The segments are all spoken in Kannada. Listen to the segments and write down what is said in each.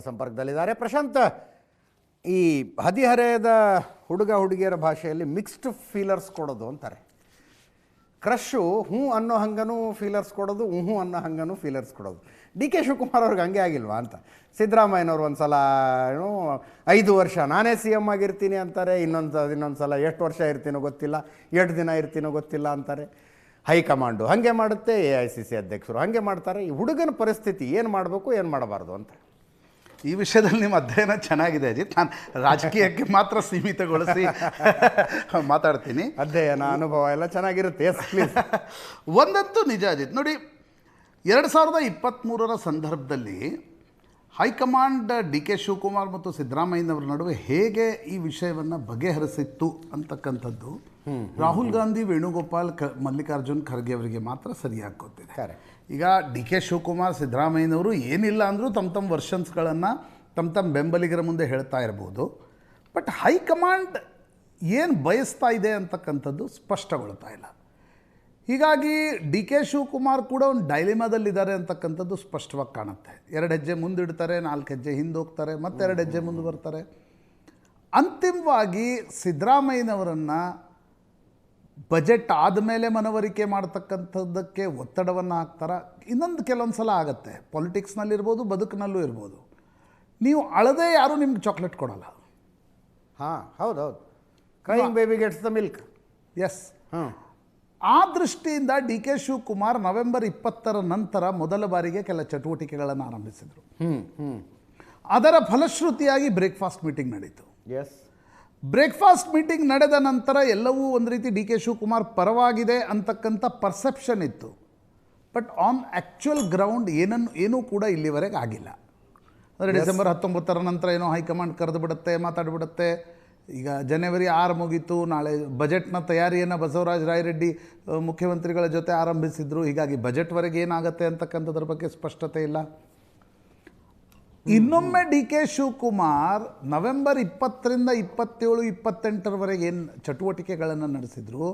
ಸಂಪರ್ಕದಲ್ಲಿದ್ದಾರೆ ಪ್ರಶಾಂತ್. ಈ ಹದಿಹರೆಯದ ಹುಡುಗ ಹುಡುಗಿಯರ ಭಾಷೆಯಲ್ಲಿ ಮಿಕ್ಸ್ಡ್ ಫೀಲರ್ಸ್ ಕೊಡೋದು ಅಂತಾರೆ. ಕ್ರಶ್ಶು ಹ್ಞೂ ಅನ್ನೋ ಹಂಗನೂ ಫೀಲರ್ಸ್ ಕೊಡೋದು, ಹ್ಞೂ ಅನ್ನೋ ಹಂಗನೂ ಫೀಲರ್ಸ್ ಕೊಡೋದು. ಡಿ ಕೆ ಶಿವಕುಮಾರ್ ಅವ್ರಿಗೆ ಹಂಗೆ ಆಗಿಲ್ವಾ ಅಂತ. ಸಿದ್ದರಾಮಯ್ಯನವ್ರು ಒಂದು ಸಲ 5 ವರ್ಷ ನಾನೇ ಸಿ ಎಮ್ ಆಗಿರ್ತೀನಿ ಅಂತಾರೆ, ಇನ್ನೊಂದು ಸಲ ಎಷ್ಟು ವರ್ಷ ಇರ್ತೀನೋ ಗೊತ್ತಿಲ್ಲ, ಎಷ್ಟು ದಿನ ಇರ್ತೀನೋ ಗೊತ್ತಿಲ್ಲ ಅಂತಾರೆ. ಹೈಕಮಾಂಡು ಹಾಗೆ ಮಾಡುತ್ತೆ, AICC ಅಧ್ಯಕ್ಷರು ಹಾಗೆ ಮಾಡ್ತಾರೆ. ಈ ಹುಡುಗನ ಪರಿಸ್ಥಿತಿ ಏನು ಮಾಡಬೇಕು ಏನು ಮಾಡಬಾರ್ದು ಅಂತ ಈ ವಿಷಯದಲ್ಲಿ ನಿಮ್ಮ ಅಧ್ಯಯನ ಚೆನ್ನಾಗಿದೆ ಅಜಿತ್. ನಾನು ರಾಜಕೀಯಕ್ಕೆ ಮಾತ್ರ ಸೀಮಿತಗೊಳಿಸಿ ಮಾತಾಡ್ತೀನಿ. ಅಧ್ಯಯನ ಅನುಭವ ಎಲ್ಲ ಚೆನ್ನಾಗಿರುತ್ತೆ. Yes please. ಒಂದಂತೂ ನಿಜ ಅಜಿತ್, ನೋಡಿ 2023ರ ಸಂದರ್ಭದಲ್ಲಿ ಹೈಕಮಾಂಡ್ ಡಿ ಕೆ ಶಿವಕುಮಾರ್ ಮತ್ತು ಸಿದ್ದರಾಮಯ್ಯನವರ ನಡುವೆ ಹೇಗೆ ಈ ವಿಷಯವನ್ನು ಬಗೆಹರಿಸಿತ್ತು ಅಂತಕ್ಕಂಥದ್ದು ರಾಹುಲ್ ಗಾಂಧಿ, ವೇಣುಗೋಪಾಲ್, ಮಲ್ಲಿಕಾರ್ಜುನ್ ಖರ್ಗೆ ಅವರಿಗೆ ಮಾತ್ರ ಸರಿಯಾಗಿ ಗೊತ್ತಿದೆ. ಈಗ ಡಿ ಕೆ ಶಿವಕುಮಾರ್, ಸಿದ್ದರಾಮಯ್ಯನವರು ಏನಿಲ್ಲ ಅಂದರೂ ತಮ್ಮ ವರ್ಷನ್ಸ್ಗಳನ್ನು ತಮ್ಮ ಬೆಂಬಲಿಗರ ಮುಂದೆ ಹೇಳ್ತಾ ಇರ್ಬೋದು. ಬಟ್ ಹೈಕಮಾಂಡ್ ಏನು ಬಯಸ್ತಾ ಇದೆ ಅಂತಕ್ಕಂಥದ್ದು ಸ್ಪಷ್ಟಗೊಳ್ತಾ ಇಲ್ಲ. ಹೀಗಾಗಿ ಡಿ ಕೆ ಶಿವಕುಮಾರ್ ಕೂಡ ಒಂದು ಡೈಲಿಮಾದಲ್ಲಿದ್ದಾರೆ ಅಂತಕ್ಕಂಥದ್ದು ಸ್ಪಷ್ಟವಾಗಿ ಕಾಣುತ್ತೆ. 2 ಹೆಜ್ಜೆ ಮುಂದಿಡ್ತಾರೆ, 4 ಹೆಜ್ಜೆ ಹಿಂದೆ ಹೋಗ್ತಾರೆ, ಮತ್ತೆ 2 ಹೆಜ್ಜೆ ಮುಂದೆ ಬರ್ತಾರೆ. ಅಂತಿಮವಾಗಿ ಸಿದ್ದರಾಮಯ್ಯನವರನ್ನು ಬಜೆಟ್ ಆದಮೇಲೆ ಮನವರಿಕೆ ಮಾಡ್ತಕ್ಕಂಥದ್ದಕ್ಕೆ ಒತ್ತಡವನ್ನು ಹಾಕ್ತಾರೆ. ಇನ್ನೊಂದು ಕೆಲವೊಂದು ಸಲ ಆಗುತ್ತೆ, ಪಾಲಿಟಿಕ್ಸ್ನಲ್ಲಿರ್ಬೋದು, ಬದುಕಿನಲ್ಲೂ ಇರ್ಬೋದು, ನೀವು ಅಳದೇ ಯಾರೂ ನಿಮ್ಗೆ ಚಾಕ್ಲೇಟ್ ಕೊಡೋಲ್ಲ. ಹಾಂ, ಹೌದೌದು. Crying baby gets the milk. Yes. ಆ ದೃಷ್ಟಿಯಿಂದ ಡಿ ಕೆ ಶಿವಕುಮಾರ್ ನವೆಂಬರ್ 20ರ ನಂತರ ಮೊದಲ ಬಾರಿಗೆ ಕೆಲ ಚಟುವಟಿಕೆಗಳನ್ನು ಆರಂಭಿಸಿದರು. ಅದರ ಫಲಶ್ರುತಿಯಾಗಿ ಬ್ರೇಕ್ಫಾಸ್ಟ್ ಮೀಟಿಂಗ್ ನಡೀತು. ಎಸ್. ಬ್ರೇಕ್ಫಾಸ್ಟ್ ಮೀಟಿಂಗ್ ನಡೆದ ನಂತರ ಎಲ್ಲವೂ ಒಂದು ರೀತಿ ಡಿ ಕೆ ಶಿವಕುಮಾರ್ ಪರವಾಗಿದೆ ಅಂತಕ್ಕಂಥ ಪರ್ಸೆಪ್ಷನ್ ಇತ್ತು. ಬಟ್ ಆನ್ ಆ್ಯಕ್ಚುಯಲ್ ಗ್ರೌಂಡ್ ಏನೂ ಕೂಡ ಇಲ್ಲಿವರೆಗೆ ಆಗಿಲ್ಲ. ಅಂದರೆ ಡಿಸೆಂಬರ್ 19ರ ನಂತರ ಏನೋ ಹೈಕಮಾಂಡ್ ಕರೆದು ಬಿಡುತ್ತೆ, ಮಾತಾಡಿಬಿಡುತ್ತೆ. ಈಗ ಜನವರಿ 6 ಮುಗೀತು. ನಾಳೆ ಬಜೆಟ್ನ ತಯಾರಿಯನ್ನು ಬಸವರಾಜ ರಾಯರೆಡ್ಡಿ ಮುಖ್ಯಮಂತ್ರಿಗಳ ಜೊತೆ ಆರಂಭಿಸಿದರು. ಹೀಗಾಗಿ ಬಜೆಟ್ವರೆಗೆ ಏನಾಗುತ್ತೆ ಅಂತಕ್ಕಂಥದ್ರ ಬಗ್ಗೆ ಸ್ಪಷ್ಟತೆ ಇಲ್ಲ. ಇನ್ನೊಮ್ಮೆ ಡಿ ಕೆ ಶಿವಕುಮಾರ್ ನವೆಂಬರ್ 20ರಿಂದ 27, 28ರವರೆಗೆ ಏನು ಚಟುವಟಿಕೆಗಳನ್ನು ನಡೆಸಿದ್ರು,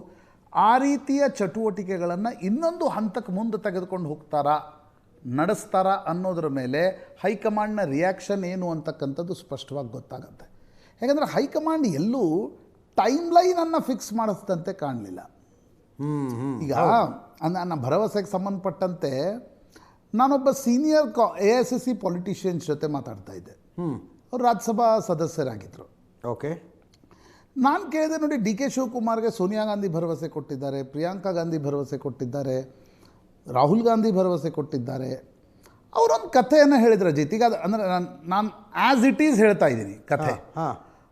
ಆ ರೀತಿಯ ಚಟುವಟಿಕೆಗಳನ್ನು ಇನ್ನೊಂದು ಹಂತಕ್ಕೆ ಮುಂದೆ ತೆಗೆದುಕೊಂಡು ಹೋಗ್ತಾರಾ, ನಡೆಸ್ತಾರಾ ಅನ್ನೋದ್ರ ಮೇಲೆ ಹೈಕಮಾಂಡ್ನ ರಿಯಾಕ್ಷನ್ ಏನು ಅಂತಕ್ಕಂಥದ್ದು ಸ್ಪಷ್ಟವಾಗಿ ಗೊತ್ತಾಗುತ್ತೆ. ಯಾಕಂದರೆ ಹೈಕಮಾಂಡ್ ಎಲ್ಲೂ ಟೈಮ್ ಲೈನನ್ನು ಫಿಕ್ಸ್ ಮಾಡಿಸಿದಂತೆ ಕಾಣಲಿಲ್ಲ. ಈಗ ನನ್ನ ಭರವಸೆಗೆ ಸಂಬಂಧಪಟ್ಟಂತೆ ನಾನೊಬ್ಬ ಸೀನಿಯರ್ AICC ಪೊಲಿಟಿಷಿಯನ್ಸ್ ಜೊತೆ ಮಾತಾಡ್ತಾ ಇದ್ದೆ. ಅವರು ರಾಜ್ಯಸಭಾ ಸದಸ್ಯರಾಗಿದ್ದರು. ಓಕೆ. ನಾನು ಕೇಳಿದೆ, ನೋಡಿ ಡಿ ಕೆ ಶಿವಕುಮಾರ್ಗೆ ಸೋನಿಯಾ ಗಾಂಧಿ ಭರವಸೆ ಕೊಟ್ಟಿದ್ದಾರೆ, ಪ್ರಿಯಾಂಕಾ ಗಾಂಧಿ ಭರವಸೆ ಕೊಟ್ಟಿದ್ದಾರೆ, ರಾಹುಲ್ ಗಾಂಧಿ ಭರವಸೆ ಕೊಟ್ಟಿದ್ದಾರೆ. ಅವರೊಂದು ಕಥೆಯನ್ನು ಹೇಳಿದ್ರು ಅಜಿತ್. ಈಗ ಅಂದರೆ ನಾನು ಆ್ಯಸ್ ಇಟ್ ಈಸ್ ಹೇಳ್ತಾ ಇದ್ದೀನಿ ಕಥೆ.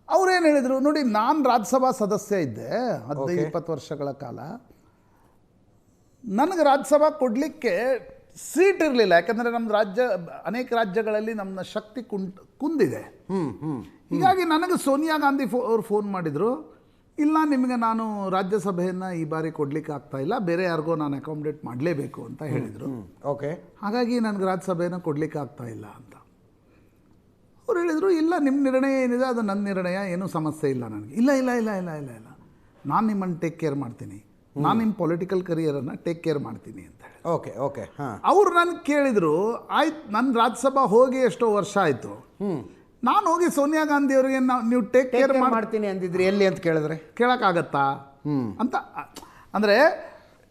ಅವ್ರೇನು ಹೇಳಿದರು ನೋಡಿ, ನಾನು ರಾಜ್ಯಸಭಾ ಸದಸ್ಯ ಇದ್ದೆ 15-20 ವರ್ಷಗಳ ಕಾಲ. ನನಗೆ ರಾಜ್ಯಸಭಾ ಕೊಡಲಿಕ್ಕೆ ಸೀಟ್ ಇರಲಿಲ್ಲ. ಯಾಕಂದರೆ ನಮ್ಮ ಅನೇಕ ರಾಜ್ಯಗಳಲ್ಲಿ ನಮ್ಮ ಶಕ್ತಿ ಕುಂದಿದೆ. ಹೀಗಾಗಿ ನನಗೆ ಸೋನಿಯಾ ಗಾಂಧಿ ಅವ್ರು ಫೋನ್ ಮಾಡಿದರು, ಇಲ್ಲ ನಿಮಗೆ ನಾನು ರಾಜ್ಯಸಭೆಯನ್ನು ಈ ಬಾರಿ ಕೊಡಲಿಕ್ಕೆ ಆಗ್ತಾ ಇಲ್ಲ, ಬೇರೆ ಯಾರಿಗೋ ನಾನು ಅಕಾಮಿಡೇಟ್ ಮಾಡಲೇಬೇಕು ಅಂತ ಹೇಳಿದರು. ಓಕೆ. ಹಾಗಾಗಿ ನನಗೆ ರಾಜ್ಯಸಭೆಯನ್ನು ಕೊಡಲಿಕ್ಕೆ ಆಗ್ತಾ ಇಲ್ಲ ಅಂತ ಅವ್ರು ಹೇಳಿದರು. ಇಲ್ಲ, ನಿಮ್ಮ ನಿರ್ಣಯ ಏನಿದೆ ಅದು ನನ್ನ ನಿರ್ಣಯ, ಏನೂ ಸಮಸ್ಯೆ ಇಲ್ಲ ನನಗೆ. ಇಲ್ಲ ಇಲ್ಲ ಇಲ್ಲ ಇಲ್ಲ ಇಲ್ಲ ಇಲ್ಲ ನಾನು ನಿಮ್ಮನ್ನು ಟೇಕ್ ಕೇರ್ ಮಾಡ್ತೀನಿ, ನಾನು ನಿಮ್ಮ ಪೊಲಿಟಿಕಲ್ ಕರಿಯರನ್ನು ಟೇಕ್ ಕೇರ್ ಮಾಡ್ತೀನಿ ಅಂತ ಹೇಳಿ. Okay okay. ಅವರು ನನಗೆ ಕೇಳಿದರು, ಆಯ್ತು ನನ್ನ ರಾಜ್ಯಸಭಾ ಹೋಗಿ ಎಷ್ಟೋ ವರ್ಷ ಆಯಿತು, ನಾನು ಹೋಗಿ ಸೋನಿಯಾ ಗಾಂಧಿ ಅವರಿಗೆ ನೀವು ಟೇಕ್ ಕೇರ್ ಮಾಡ್ತೀನಿ ಅಂದಿದ್ರಿ, ಎಲ್ಲಿ ಅಂತ ಕೇಳಿದ್ರೆ ಕೇಳೋಕ್ಕಾಗತ್ತಾ ಅಂತ. ಅಂದರೆ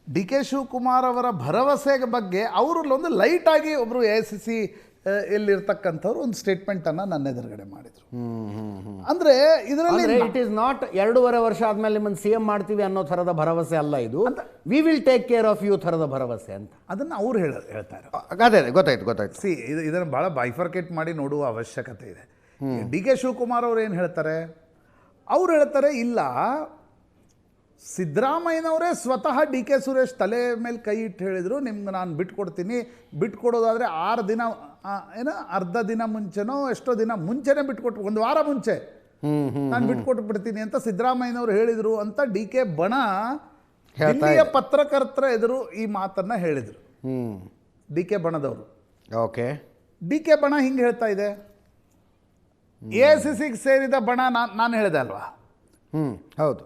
ಡಿ ಕೆ ಶಿವಕುಮಾರ್ ಅವರ ಭರವಸೆ ಬಗ್ಗೆ ಅವರಲ್ಲೊಂದು ಲೈಟಾಗಿ ಒಬ್ಬರು AICC ಎಲ್ಲಿರ್ತಕ್ಕಂಥವ್ರು ಒಂದು ಸ್ಟೇಟ್ಮೆಂಟನ್ನು ನನ್ನ ಎದುರುಗಡೆ ಮಾಡಿದರು. ಅಂದರೆ ಇದರಲ್ಲಿ ಇಟ್ ಈಸ್ ನಾಟ್ 2.5 ವರ್ಷ ಆದಮೇಲೆ ನಿಮ್ಮನ್ನು CM ಮಾಡ್ತೀವಿ ಅನ್ನೋ ಥರದ ಭರವಸೆ ಅಲ್ಲ ಇದು, we will take care of you ಥರದ ಭರವಸೆ ಅಂತ ಅದನ್ನು ಅವ್ರು ಹೇಳ್ತಾರೆ. ಅದೇ ಗೊತ್ತಾಯ್ತು. ಇದನ್ನು ಭಾಳ ಬೈಫರ್ಕೇಟ್ ಮಾಡಿ ನೋಡುವ ಅವಶ್ಯಕತೆ ಇದೆ. ಡಿ ಕೆ ಶಿವಕುಮಾರ್ ಅವ್ರು ಏನು ಹೇಳ್ತಾರೆ, ಅವ್ರು ಹೇಳ್ತಾರೆ, ಇಲ್ಲ ಸಿದ್ದರಾಮಯ್ಯನವರೇ ಸ್ವತಃ ಡಿ ಕೆ ಸುರೇಶ್ ತಲೆ ಮೇಲೆ ಕೈ ಇಟ್ಟು ಹೇಳಿದರು, ನಿಮ್ಗೆ ನಾನು ಬಿಟ್ಕೊಡ್ತೀನಿ, ಬಿಟ್ಕೊಡೋದಾದರೆ 6 ದಿನ ಅರ್ಧ ದಿನ ಮುಂಚೆನೋ ಎಷ್ಟೋ ದಿನ ಮುಂಚೆನೇ ಬಿಟ್ಕೊಟ್ಟು, 1 ವಾರ ಮುಂಚೆ ನಾನು ಬಿಟ್ಕೊಟ್ಟು ಬಿಡ್ತೀನಿ ಅಂತ ಸಿದ್ದರಾಮಯ್ಯನವರು ಹೇಳಿದರು ಅಂತ ಡಿ ಕೆ ಬಣ ದಿಲ್ಲಿಯ ಪತ್ರಕರ್ತರ ಎದುರು ಈ ಮಾತನ್ನು ಹೇಳಿದರು. ಡಿ ಕೆ ಬಣದವರು. ಓಕೆ. ಡಿ ಕೆ ಬಣ ಹಿಂಗೆ ಹೇಳ್ತಾ ಇದೆ, AICCಗೆ ಸೇರಿದ ಬಣ ನಾನು ಹೇಳಿದೆ ಅಲ್ವಾ. ಹೌದು.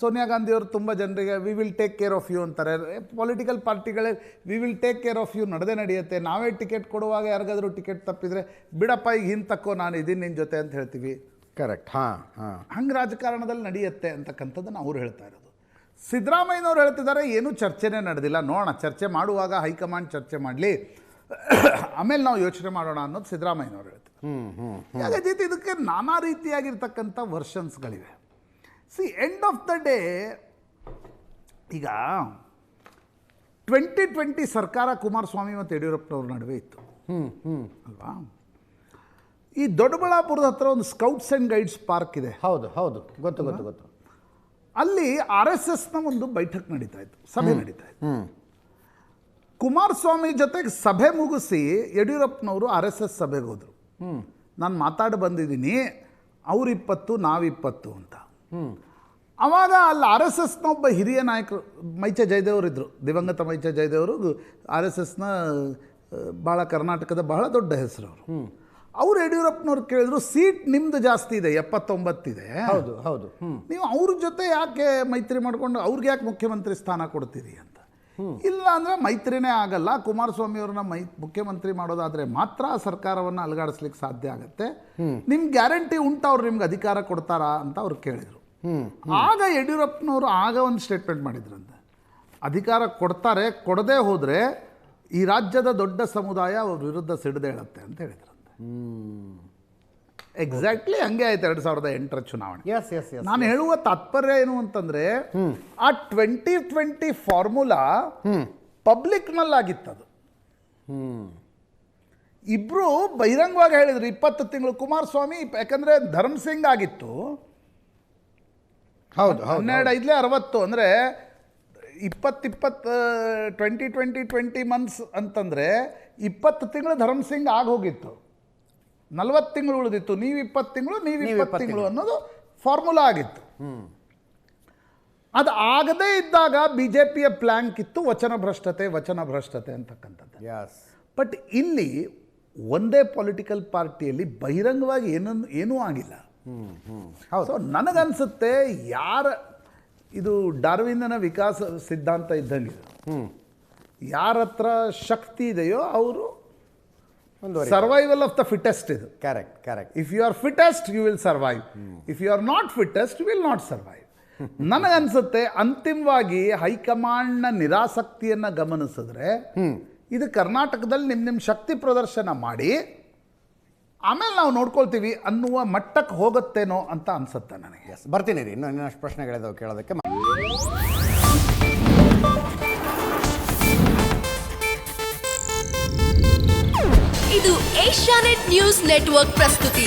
ಸೋನಿಯಾ ಗಾಂಧಿಯವರು ತುಂಬ ಜನರಿಗೆ we will take care of you ಅಂತಾರೆ. ಪೊಲಿಟಿಕಲ್ ಪಾರ್ಟಿಗಳೇ we will take care of you ನಡೆಯುತ್ತೆ. ನಾವೇ ಟಿಕೆಟ್ ಕೊಡುವಾಗ ಯಾರಿಗಾದ್ರೂ ಟಿಕೆಟ್ ತಪ್ಪಿದರೆ ಬಿಡಪ್ಪ ಈಗ ಹಿಂದೆ ತಕ್ಕೋ, ನಾನು ಇದೀನಿ ನಿನ್ನ ಜೊತೆ ಅಂತ ಹೇಳ್ತೀವಿ. ಕರೆಕ್ಟ್. ಹಾಂ ಹಾಂ. ಹಂಗೆ ರಾಜಕಾರಣದಲ್ಲಿ ನಡೆಯುತ್ತೆ ಅಂತಕ್ಕಂಥದ್ದನ್ನು ಅವ್ರು ಹೇಳ್ತಾ ಇರೋದು. ಸಿದ್ದರಾಮಯ್ಯನವ್ರು ಹೇಳ್ತಿದ್ದಾರೆ ಏನೂ ಚರ್ಚೆನೇ ನಡೆದಿಲ್ಲ, ನೋಡೋಣ ಚರ್ಚೆ ಮಾಡುವಾಗ ಹೈಕಮಾಂಡ್ ಚರ್ಚೆ ಮಾಡಲಿ, ಆಮೇಲೆ ನಾವು ಯೋಚನೆ ಮಾಡೋಣ ಅನ್ನೋದು ಸಿದ್ದರಾಮಯ್ಯನವ್ರು ಹೇಳ್ತಾರೆ. ಹಾಗಾಗಿ ಇದಕ್ಕೆ ನಾನಾ ರೀತಿಯಾಗಿರ್ತಕ್ಕಂಥ ವರ್ಷನ್ಸ್ಗಳಿವೆ. ಎಂಡ್ ಆಫ್ ದ ಡೇ ಈಗ 2020 ಸರ್ಕಾರ ಕುಮಾರಸ್ವಾಮಿ ಮತ್ತು ಯಡಿಯೂರಪ್ಪನವ್ರ ನಡುವೆ ಇತ್ತು ಅಲ್ವಾ. ಈ ದೊಡ್ಡಬಳ್ಳಾಪುರದ ಹತ್ರ ಒಂದು ಸ್ಕೌಟ್ಸ್ ಆ್ಯಂಡ್ ಗೈಡ್ಸ್ ಪಾರ್ಕ್ ಇದೆ. ಹೌದು ಹೌದು, ಗೊತ್ತು. ಅಲ್ಲಿ RSSನ ಒಂದು ಬೈಠಕ್ ನಡೀತಾ ಇತ್ತು, ಸಭೆ ನಡೀತಾ ಇತ್ತು. ಕುಮಾರಸ್ವಾಮಿ ಜೊತೆಗೆ ಸಭೆ ಮುಗಿಸಿ ಯಡಿಯೂರಪ್ಪನವರು RSS ಸಭೆಗೆ ಹೋದರು. ನಾನು ಮಾತಾಡಿ ಬಂದಿದ್ದೀನಿ, ಅವ್ರು 20 ನಾವು 20 ಅಂತ. ಆವಾಗ ಅಲ್ಲಿ RSSನ ಒಬ್ಬ ಹಿರಿಯ ನಾಯಕರು ಮೈಚ ಜಯದೇವರು ಇದ್ದರು, ದಿವಂಗತ ಮೈಚ ಜಯದೇವರು RSSನ ಭಾಳ ಕರ್ನಾಟಕದ ಬಹಳ ದೊಡ್ಡ ಹೆಸರು ಅವರು. ಅವ್ರು ಯಡಿಯೂರಪ್ಪನವ್ರು ಕೇಳಿದ್ರು, ಸೀಟ್ ನಿಮ್ದು ಜಾಸ್ತಿ ಇದೆ, 79 ಇದೆ. ಹೌದು ಹೌದು. ನೀವು ಅವ್ರ ಜೊತೆ ಯಾಕೆ ಮೈತ್ರಿ ಮಾಡಿಕೊಂಡು ಅವ್ರಿಗೆ ಯಾಕೆ ಮುಖ್ಯಮಂತ್ರಿ ಸ್ಥಾನ ಕೊಡ್ತೀರಿ ಅಂತ. ಇಲ್ಲ ಅಂದರೆ ಮೈತ್ರಿನೇ ಆಗಲ್ಲ, ಕುಮಾರಸ್ವಾಮಿ ಅವ್ರನ್ನ ಮುಖ್ಯಮಂತ್ರಿ ಮಾಡೋದಾದರೆ ಮಾತ್ರ ಸರ್ಕಾರವನ್ನು ಅಲುಗಾಡಿಸ್ಲಿಕ್ಕೆ ಸಾಧ್ಯ ಆಗುತ್ತೆ, ನಿಮ್ಗೆ ಗ್ಯಾರಂಟಿ ಉಂಟು ಅವ್ರು ನಿಮ್ಗೆ ಅಧಿಕಾರ ಕೊಡ್ತಾರಾ ಅಂತ ಅವ್ರು ಕೇಳಿದರು. ಆಗ ಯಡಿಯೂರಪ್ಪನವರು ಒಂದು ಸ್ಟೇಟ್ಮೆಂಟ್ ಮಾಡಿದ್ರಂತೆ, ಅಧಿಕಾರ ಕೊಡ್ತಾರೆ, ಕೊಡದೇ ಹೋದರೆ ಈ ರಾಜ್ಯದ ದೊಡ್ಡ ಸಮುದಾಯ ಅವ್ರ ವಿರುದ್ಧ ಸಿಡಿದೇಳುತ್ತೆ ಅಂತ ಹೇಳಿದ್ರಂತೆ. ಎಕ್ಸಾಕ್ಟ್ಲಿ ಹಂಗೆ ಆಯ್ತು 2008ರ ಚುನಾವಣೆ. ನಾನು ಹೇಳುವ ತಾತ್ಪರ್ಯ ಏನು ಅಂತಂದ್ರೆ, ಆ 2020 ಫಾರ್ಮುಲಾ ಪಬ್ಲಿಕ್ನಲ್ಲಾಗಿತ್ತದು. ಇಬ್ರು ಬಹಿರಂಗವಾಗಿ ಹೇಳಿದ್ರು 20 ತಿಂಗಳು ಕುಮಾರಸ್ವಾಮಿ, ಯಾಕಂದ್ರೆ ಧರ್ಮ್ ಸಿಂಗ್ ಆಗಿತ್ತು. ಹೌದು 12 60 ಅಂದರೆ 20 ಮಂತ್ಸ್ ಅಂತಂದರೆ 20 ತಿಂಗಳು ಧರ್ಮ್ ಸಿಂಗ್ ಆಗೋಗಿತ್ತು, 40 ತಿಂಗಳು ಉಳಿದಿತ್ತು. ನೀವು 20 ತಿಂಗಳು, ನೀವು 20 ತಿಂಗಳು ಅನ್ನೋದು ಫಾರ್ಮುಲಾ ಆಗಿತ್ತು. ಅದು ಆಗದೇ ಇದ್ದಾಗ BJPಯ ಪ್ಲ್ಯಾಂಕ್ ಇತ್ತು ವಚನ ಭ್ರಷ್ಟತೆ ಅಂತಕ್ಕಂಥದ್ದು. ಬಟ್ ಇಲ್ಲಿ ಒಂದೇ ಪೊಲಿಟಿಕಲ್ ಪಾರ್ಟಿಯಲ್ಲಿ ಬಹಿರಂಗವಾಗಿ ಏನೂ ಆಗಿಲ್ಲ. ಸೊ ನನಗನ್ಸುತ್ತೆ ಇದು ಡಾರ್ವಿನ್ನ ವಿಕಾಸ ಸಿದ್ಧಾಂತ ಇದ್ದಂಗೆ, ಯಾರ ಹತ್ರ ಶಕ್ತಿ ಇದೆಯೋ ಅವರು ಸರ್ವೈವಲ್ ಆಫ್ ದ ಫಿಟೆಸ್ಟ್. ಇದು correct. If you are fittest you will survive, if you are not fittest you will not survive. ನನಗನ್ಸುತ್ತೆ ಅಂತಿಮವಾಗಿ ಹೈಕಮಾಂಡ್ನ ನಿರಾಸಕ್ತಿಯನ್ನು ಗಮನಿಸಿದ್ರೆ ಇದು ಕರ್ನಾಟಕದಲ್ಲಿ ನಿಮ್ಮ ಶಕ್ತಿ ಪ್ರದರ್ಶನ ಮಾಡಿ ಆಮೇಲೆ ನಾವು ನೋಡ್ಕೊಳ್ತೀವಿ ಅನ್ನುವ ಮಟ್ಟಕ್ಕೆ ಹೋಗುತ್ತೇನೋ ಅಂತ ಅನ್ಸುತ್ತೆ ನನಗೆ. ಬರ್ತೀನಿ ರೀ, ಇನ್ನಷ್ಟು ಪ್ರಶ್ನೆಗಳಿದಾವೆ ಕೇಳೋದಕ್ಕೆ. ಇದು ಏಷ್ಯಾನೆಟ್ ನ್ಯೂಸ್ ನೆಟ್ವರ್ಕ್ ಪ್ರಸ್ತುತಿ.